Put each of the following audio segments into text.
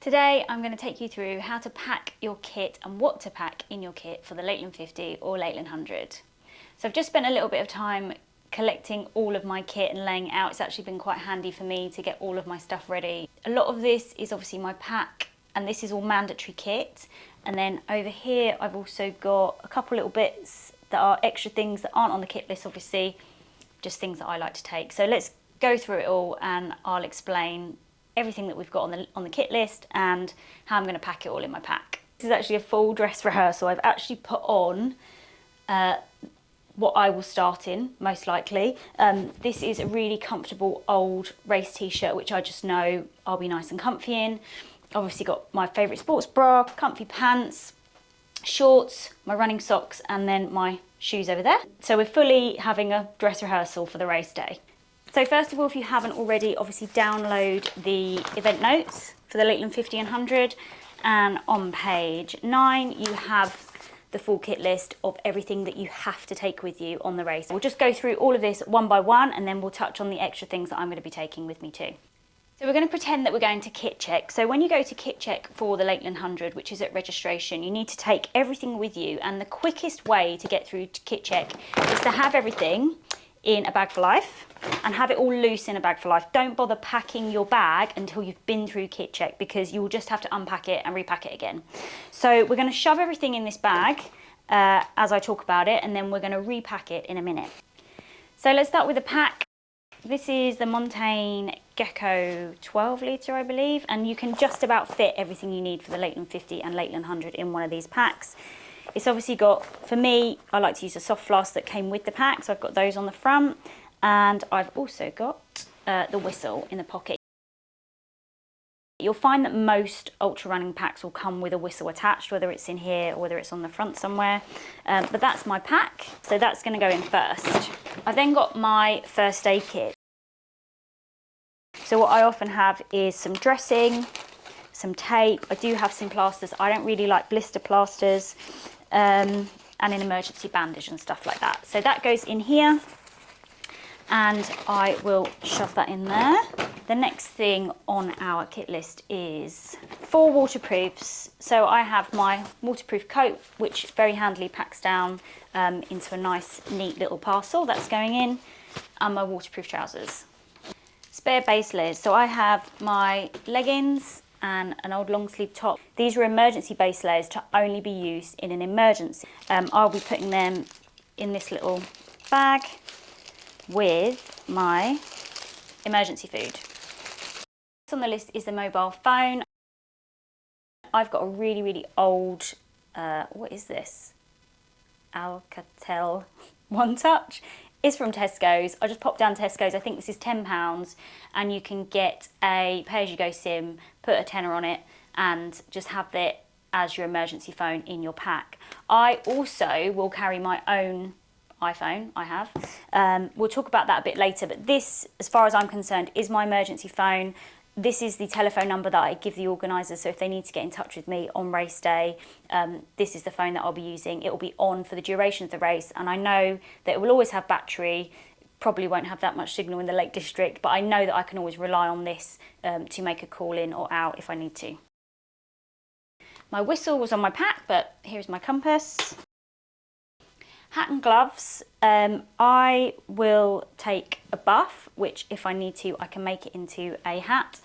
Today I'm going to take you through how to pack your kit and what to pack in your kit for the Lakeland 50 or Lakeland 100. So I've just spent a little bit of time collecting all of my kit and laying it out. It's actually been quite handy for me to get all of my stuff ready. A lot of this is obviously my pack, and this is all mandatory kit. And then over here I've also got a couple little bits that are extra things that aren't on the kit list, obviously, just things that I like to take. So let's go through it all and I'll explain everything that we've got on the kit list and how I'm going to pack it all in my pack. This is actually a full dress rehearsal. I've actually put on what I will start in, most likely. This is a really comfortable old race t-shirt, which I just know I'll be nice and comfy in. Obviously got my favourite sports bra, comfy pants, shorts, my running socks, and then my shoes over there. So we're fully having a dress rehearsal for the race day. So first of all, if you haven't already, obviously download the event notes for the Lakeland 50 and 100. And on page 9, you have the full kit list of everything that you have to take with you on the race. We'll just go through all of this one by one, and then we'll touch on the extra things that I'm going to be taking with me too. So we're going to pretend that we're going to kit check. So when you go to kit check for the Lakeland 100, which is at registration, you need to take everything with you. And the quickest way to get through to kit check is to have everything in a bag for life and have it all loose in a bag for life. Don't bother packing your bag until you've been through kit check, because you'll just have to unpack it and repack it again. So we're going to shove everything in this bag as I talk about it, and then we're going to repack it in a minute. So let's start with the pack. This is the Montane Gecko 12 litre, I believe, and you can just about fit everything you need for the Lakeland 50 and Lakeland 100 in one of these packs. It's obviously got, for me, I like to use a soft flask that came with the pack, so I've got those on the front, and I've also got the whistle in the pocket. You'll find that most ultra running packs will come with a whistle attached, whether it's in here or whether it's on the front somewhere, but that's my pack, so that's going to go in first. I've then got my first aid kit. So what I often have is some dressing, some tape. I do have some plasters. I don't really like blister plasters, and an emergency bandage and stuff like that. So that goes in here, and I will shove that in there. The next thing on our kit list is 4 waterproofs. So I have my waterproof coat, which very handily packs down into a nice neat little parcel. That's going in, and my waterproof trousers. Spare base layers. So I have my leggings and an old long sleeve top. These are emergency base layers to only be used in an emergency. I'll be putting them in this little bag with my emergency food. Next on the list is the mobile phone. I've got a really old, what is this? Alcatel One Touch. It's from Tesco's. I just popped down Tesco's. I think this is £10, and you can get a pay-as-you-go SIM, put a tenner on it, and just have it as your emergency phone in your pack. I also will carry my own iPhone. I have. We'll talk about that a bit later, but this, as far as I'm concerned, is my emergency phone. This is the telephone number that I give the organisers, so if they need to get in touch with me on race day, this is the phone that I'll be using. It will be on for the duration of the race, and I know that it will always have battery. Probably won't have that much signal in the Lake District, but I know that I can always rely on this to make a call in or out if I need to. My whistle was on my pack, but here's my compass. Hat and gloves. I will take a buff, which if I need to, I can make it into a hat.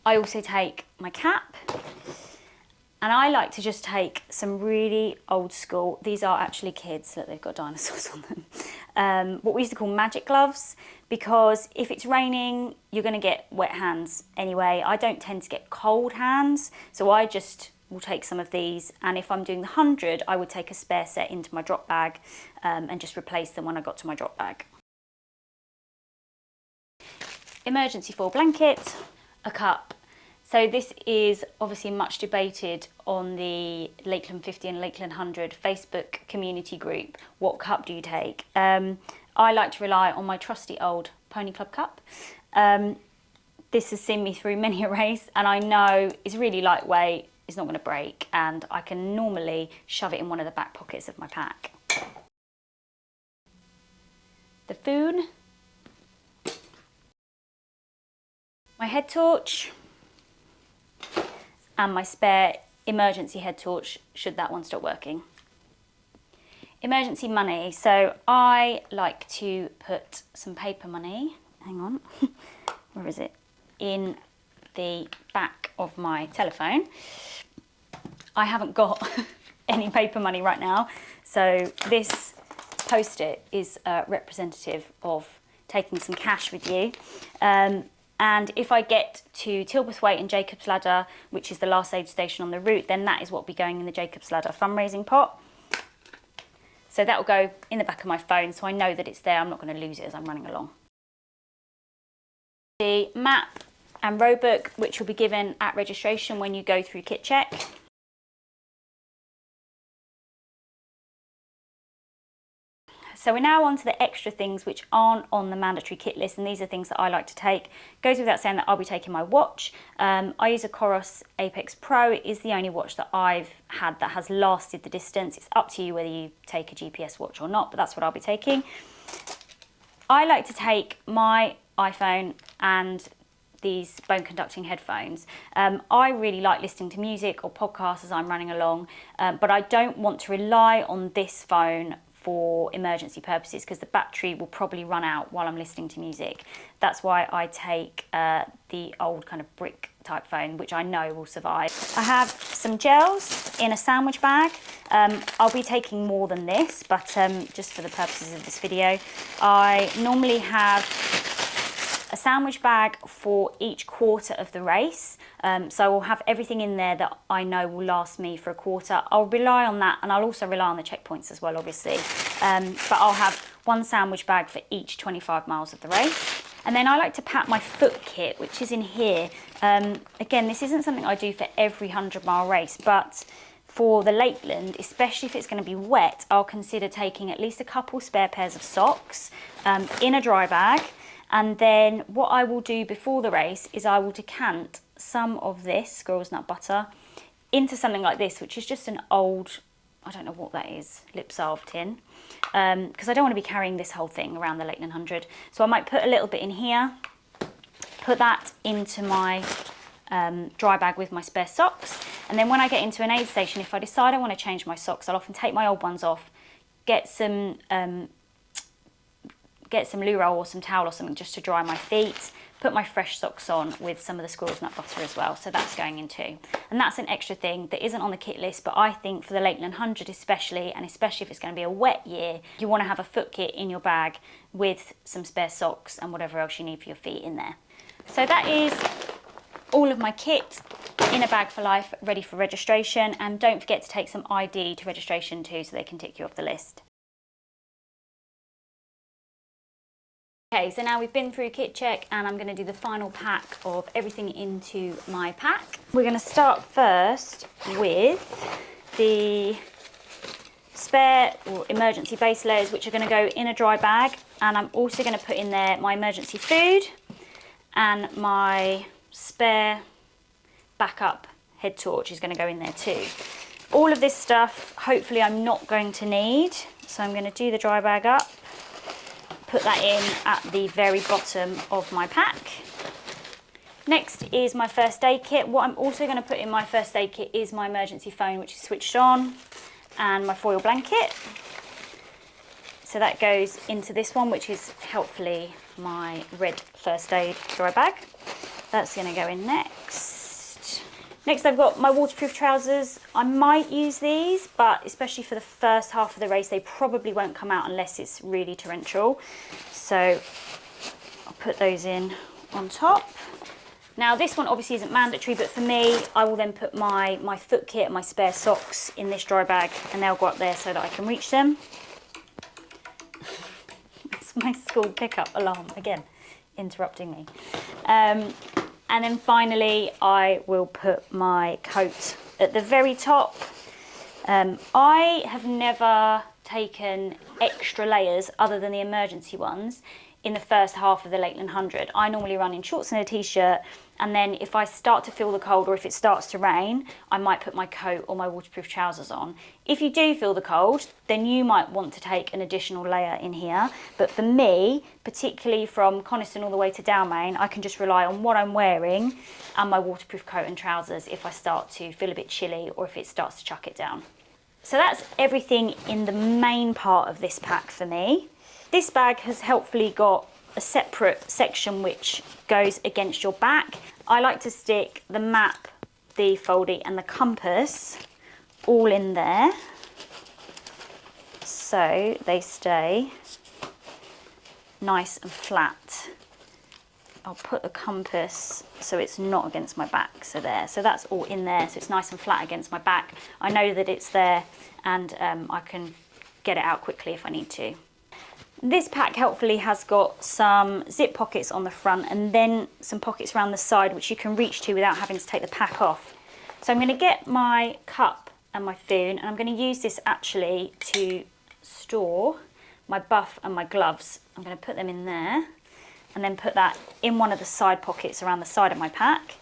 I also take my cap, and I like to just take some really old school, these are actually kids, look, they've got dinosaurs on them, what we used to call magic gloves, because if it's raining, you're going to get wet hands anyway. I don't tend to get cold hands, so I just will take some of these, and if I'm doing the 100, I would take a spare set into my drop bag and just replace them when I got to my drop bag. Emergency 4 blanket, a cup. So this is obviously much debated on the Lakeland 50 and Lakeland 100 Facebook community group. What cup do you take? I like to rely on my trusty old Pony Club cup. This has seen me through many a race, and I know it's really lightweight. It's not going to break, and I can normally shove it in one of the back pockets of my pack. The food, my head torch, and my spare emergency head torch should that one stop working. Emergency money. So I like to put some paper money, hang on, where is it? In the back of my telephone. I haven't got any paper money right now, so this post-it is representative of taking some cash with you. And if I get to Tilbury Waite and Jacob's Ladder, which is the last aid station on the route, then that is what will be going in the Jacob's Ladder fundraising pot. So that will go in the back of my phone, so I know that it's there. I'm not going to lose it as I'm running along. The map and roadbook, which will be given at registration when you go through kit check. So we're now on to the extra things which aren't on the mandatory kit list, and these are things that I like to take. Goes without saying that I'll be taking my watch. I use a Coros Apex Pro. It is the only watch that I've had that has lasted the distance. It's up to you whether you take a GPS watch or not, but that's what I'll be taking. I like to take my iPhone and these bone conducting headphones. I really like listening to music or podcasts as I'm running along, but I don't want to rely on this phone for emergency purposes because the battery will probably run out while I'm listening to music. That's why I take the old kind of brick type phone, which I know will survive. I have some gels in a sandwich bag. I'll be taking more than this, but just for the purposes of this video, I normally have a sandwich bag for each quarter of the race. So I'll have everything in there that I know will last me for a quarter. I'll rely on that, and I'll also rely on the checkpoints as well, obviously. But I'll have one sandwich bag for each 25 miles of the race. And then I like to pack my foot kit, which is in here. Again, this isn't something I do for every 100-mile race, but for the Lakeland, especially if it's going to be wet, I'll consider taking at least a couple spare pairs of socks in a dry bag. And then what I will do before the race is I will decant some of this squirrel's nut butter into something like this, which is just an old, I don't know what that is, lip salve tin, because I don't want to be carrying this whole thing around the Lakeland 100. So I might put a little bit in here, put that into my dry bag with my spare socks, and then when I get into an aid station, if I decide I want to change my socks, I'll often take my old ones off, get some loo roll or some towel or something just to dry my feet, put my fresh socks on with some of the squirrel's nut butter as well, so that's going in too. And that's an extra thing that isn't on the kit list, but I think for the Lakeland 100 especially, and especially if it's going to be a wet year, you want to have a foot kit in your bag with some spare socks and whatever else you need for your feet in there. So that is all of my kit in a bag for life, ready for registration, and don't forget to take some ID to registration too, so they can tick you off the list. Okay, so now we've been through kit check and I'm going to do the final pack of everything into my pack. We're going to start first with the spare or emergency base layers, which are going to go in a dry bag, and I'm also going to put in there my emergency food and my spare backup head torch is going to go in there too. All of this stuff hopefully I'm not going to need, so I'm going to do the dry bag up, put that in at the very bottom of my pack. Next is my first aid kit. What I'm also going to put in my first aid kit is my emergency phone, which is switched on, and my foil blanket. So that goes into this one, which is helpfully my red first aid dry bag. That's going to go in next. Next I've got my waterproof trousers. I might use these, but especially for the first half of the race, they probably won't come out unless it's really torrential. So I'll put those in on top. Now this one obviously isn't mandatory, but for me, I will then put my foot kit and my spare socks in this dry bag, and they'll go up there so that I can reach them. It's my school pickup alarm, again, interrupting me. And then finally, I will put my coat at the very top. I have never taken extra layers other than the emergency ones in the first half of the Lakeland 100. I normally run in shorts and a t-shirt, and then if I start to feel the cold or if it starts to rain, I might put my coat or my waterproof trousers on. If you do feel the cold, then you might want to take an additional layer in here. But for me, particularly from Coniston all the way to Dalmain, I can just rely on what I'm wearing and my waterproof coat and trousers if I start to feel a bit chilly or if it starts to chuck it down. So that's everything in the main part of this pack for me. This bag has helpfully got a separate section which goes against your back. I like to stick the map, the foldy and the compass all in there so they stay nice and flat. I'll put the compass so it's not against my back, so there. So that's all in there, so it's nice and flat against my back. I know that it's there, and I can get it out quickly if I need to. This pack helpfully has got some zip pockets on the front and then some pockets around the side which you can reach to without having to take the pack off. So I'm going to get my cup and my spoon, and I'm going to use this actually to store my buff and my gloves. I'm going to put them in there and then put that in one of the side pockets around the side of my pack.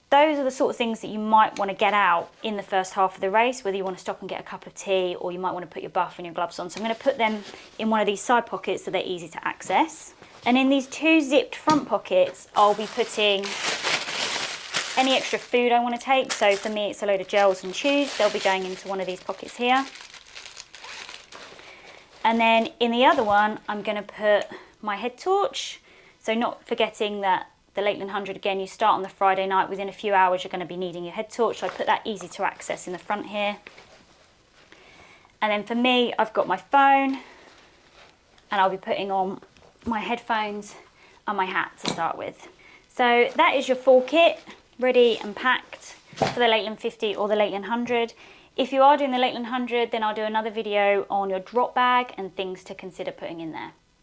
Those are the sort of things that you might want to get out in the first half of the race, whether you want to stop and get a cup of tea or you might want to put your buff and your gloves on. So I'm going to put them in one of these side pockets so they're easy to access. And in these two zipped front pockets, I'll be putting any extra food I want to take. So for me, it's a load of gels and chews. They'll be going into one of these pockets here. And then in the other one, I'm going to put my head torch. So not forgetting that the Lakeland 100, again, you start on the Friday night. Within a few hours, you're going to be needing your head torch. So I put that easy to access in the front here. And then for me, I've got my phone, and I'll be putting on my headphones and my hat to start with. So that is your full kit, ready and packed for the Lakeland 50 or the Lakeland 100. If you are doing the Lakeland 100, then I'll do another video on your drop bag and things to consider putting in there.